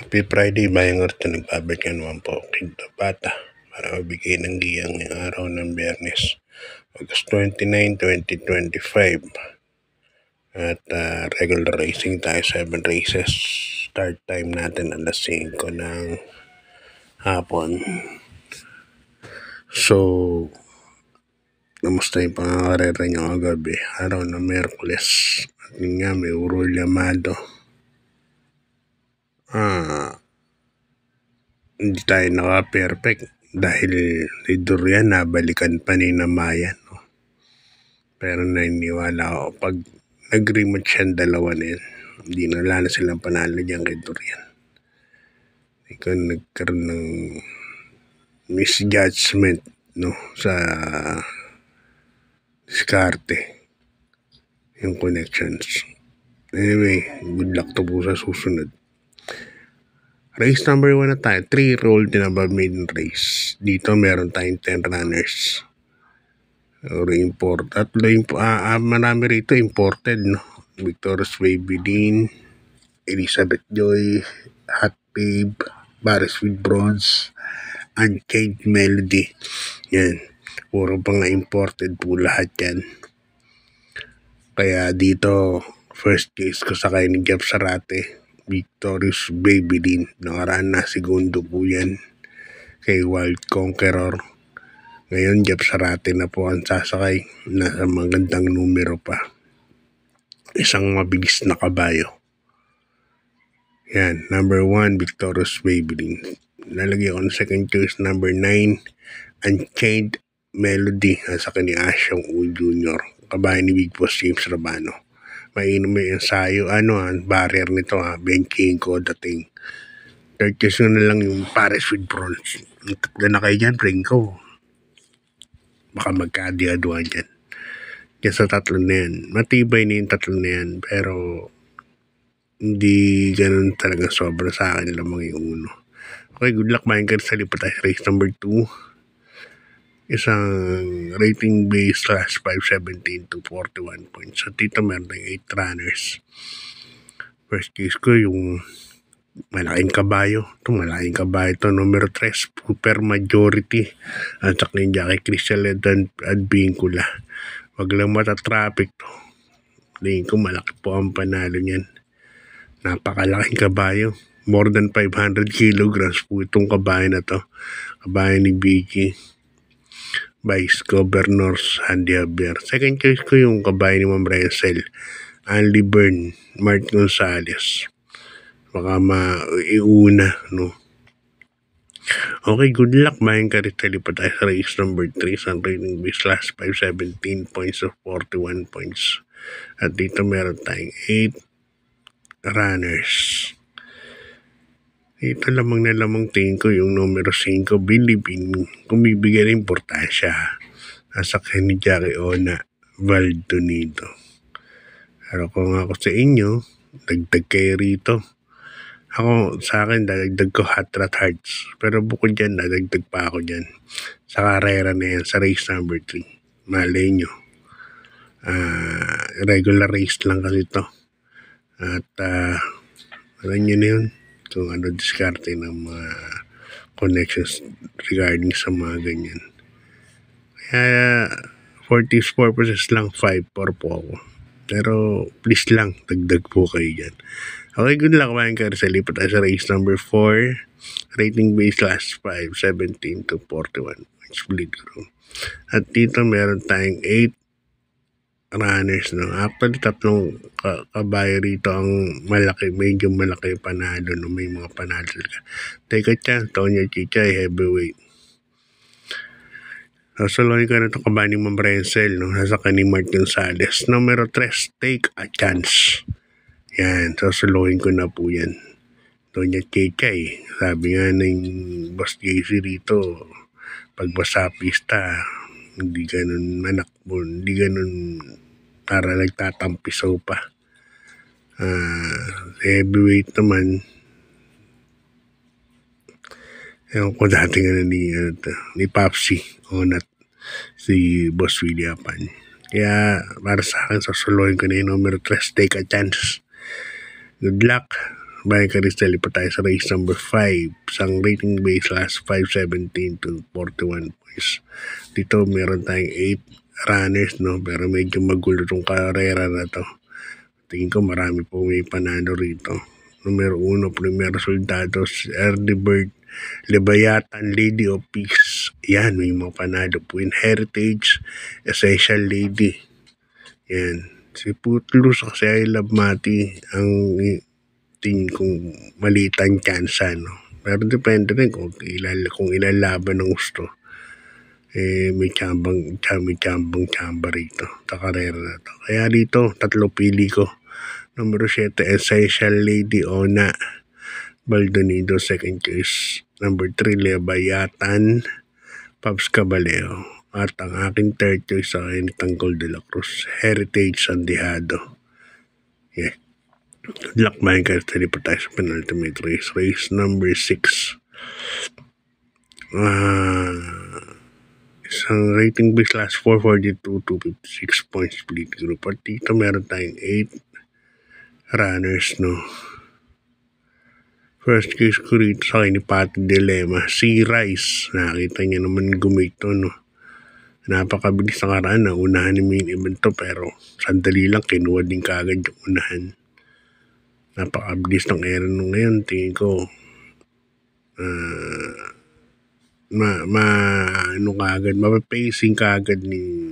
Happy Friday, Bayang Orto. Nagbabalik ka naman po, Kid Bata, para magbigay ng giyang ng araw ng Biyernes, August 29, 2025. At regular racing tayo, 7 races. Start time natin alas 5 ng hapon. So, namusta yung pangangarera nyo kagabi? Araw ng Merkules. At yun nga, may Urul Yamado. Hindi tayo naka-perfect dahil si Durian nabalikan pa ni Namayan. No? Pero naniniwala ako, pag nag-rematch yan, dalawa na yan, hindi na wala na silang panalo dyan kay Durian. Ikaw nagkaroon ng misjudgment, no, sa diskarte, yung connections. Anyway, good luck to po sa susunod. Race number 1 na tayo. 3-year-old din above maiden race. Dito meron tayong 10 runners. Or import. Marami rito imported, no? Victorious Baby Dean, Elizabeth Joy, Hot Babe, Paris with Bronze, Unchained Melody. Yan. Puro pa nga imported po lahat yan. Kaya dito, first case ko sakay ni Jeff Sarate. Victorious Baby Dean. Nakaraan na, segundo po yan kay Wild Conqueror. Ngayon, Jeff Sarate na po ang sasakay. Nasa magandang numero pa. Isang mabilis na kabayo. Yan, number 1, Victorious Baby Dean. Lalagyan ko ng second choice, number 9, Unchained Melody. Nasa ni Asyong U Jr. Kabayo ni Big Boss James Rabano. Mainom may ensayo, barrier nito benching ko dating. Third choice na lang yung Paris with Bronze. Tatlo na kayo dyan, bring ko. Baka magkadiaduan dyan. Kaya sa tatlo na yan, matibay na yung tatlo na yan, pero hindi ganun talaga sobra sa akin lamang yung uno. Okay, good luck mga sa lipat tayo. Race number 2. Isang rating base class 517 to 41 points. So dito meron tayong 8 runners. First case ko yung malaking kabayo. Ito malaking kabayo ito. Numero 3, Super Majority. At saka yung Jackie Crystal at Bincula. Wag lang mata-traffic to. Tingin ko malaki po ang panalo niyan. Napakalaking kabayo. More than 500 kilograms po itong kabayo na to. Kabayo ni Vicky. Vice Governor Sandy Javier. Second choice ko yung kabayo ni Ma'am Rensel, Andy Byrne, Mart Gonzalez. Baka maiuna, no? Okay, good luck. Maayang karitali pa tayo sa race number 3. Sa rating base last 517 points of 41 points. At dito meron tayong 8 runners. Ito lamang na lamang tingin ko yung numero 5, Bilibin, kung bibigyan ng importansya. Nasa ni Jackie Ona Valdonito. Pero kung ako sa inyo, dagdag kayo rito. Ako, sa akin, dagdag ko Hot Rat Hearts. Pero bukod dyan, dagdag pa ako dyan. Sa karera na yan, sa race number 3. Malay nyo. Regular race lang kasi ito. At, alam nyo na yun. Kung ano diskarte ng mga connections regarding sa mga ganyan. Kaya for these purposes lang 5-4 po ako. Pero please lang, dagdag po kayo dyan. Okay, good luck mga karisa. Lipat tayo sa race number 4. Rating base last 5, 17 to 41. Split room. At dito meron tayong 8 runners, no? Actually, tatlong kabayo rito ang malaki, medyo malaki panalo, no? May mga panalo talaga. Teka chance, Tonya Chichay, heavyweight. Sasaloy ka na itong kabayo ni Ma'am Rensel, no? Nasa ni Mart Gonzalez. Numero 3, Take a Chance. Yan, sasaloyin ko na po yan. Tonya Chichay. Sabi nga ng Boss JC rito, pagbasa pista, hindi ganun manakbo, hindi ganun para nagtatampisaw pa. Heavyweight naman, ewan ko dati nga ni Papsi o si Boss Williapan. Kaya para sa akin, sasuluhin ko na yung numero 3, Take a Chance. Good luck. Buying ka rin sa lipat tayo sa race number 5. Isang rating base last 5:17 to 41 points. Dito meron tayong 8 runners, no? Pero medyo magulo tong karera na to. Tingin ko marami po may panalo rito. Numero 1, Primero Soldados, Early Bird, Lebayatan, Lady of Peace. Yan, may mga panalo po. In Heritage, Essential Lady. Yan. Si Footloose kasi I Love Mati ang tingin kong malitan tsansa, no? Pero depende rin kung ilan laban ng gusto. May tsamba rito. Takarera na to. Kaya dito, 3 pili ko. Numero 7, Essential Lady Ona. Baldonido, second choice. Number 3, Lebayatan, Pabs Caballero. At ang aking third choice sa akin, Tanggol de la Cruz, Heritage Sandihado. Yeah. Good luck, mga kartali po tayo sa penultimate race. Race number 6. Isang rating base last 442 to 56 points split group. At dito meron tayong 8 runners, no? First case ko rito sa akin ni Pati Dilemma, si Rice. Nakita niya naman gumito, no? Napakabilis na karaan na unahan ni main event to, pero sandali lang kinuha din kaagad yung unahan. Napakabilis ng era nung ngayon, tingin ko mapapacing kaagad ni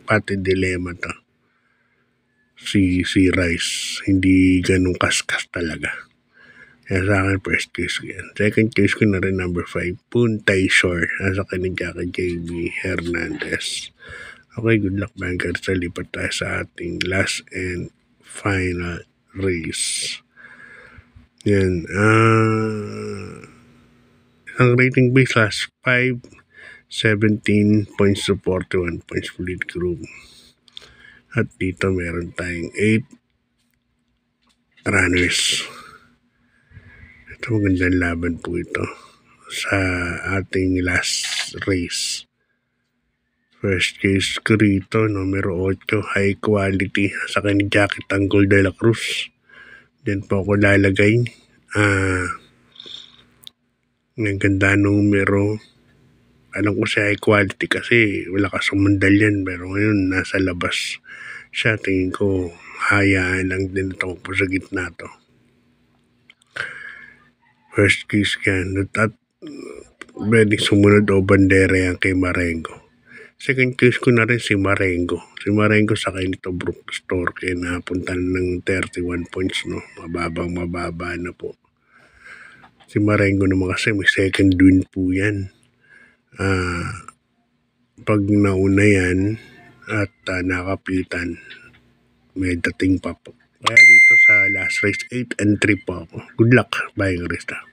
Pati Dilemma to. Si Rice, hindi ganun kaskas talaga. Kaya sa akin, first case ko yan. Second case ko na rin, number 5, Puntay Shore. Nasa kanina kay JB Hernandez. Okay, good luck, banker. Sa lipat tayo sa ating last and final race. Yan. Ang rating base last 5:17 points to 41 points split group. At dito meron tayong 8 runners. Ito magandang laban po ito sa ating last race. First case ko rito, numero 8, High Quality, sa akin ni Jackie Tanggol de la Cruz. Diyan po ako lalagay. Ang ganda numero. Alam ko si High Quality kasi wala ka sumandal yan, pero ngayon nasa labas siya. Tingin ko hayaan lang din ito po sa gitna to. First case yan. At pwedeng sumunod o bandera yan kay Marengo. Second case ko na rin si Marengo. Si Marengo sa kayo nito Brook Store. Kaya napunta ng 31 points, no? Mababa na po. Si Marengo naman kasi may second win po yan. Pag nauna yan at nakapitan, may dating pa po. Kaya dito sa last race, 8-3 po ako. Good luck, bye, Krista.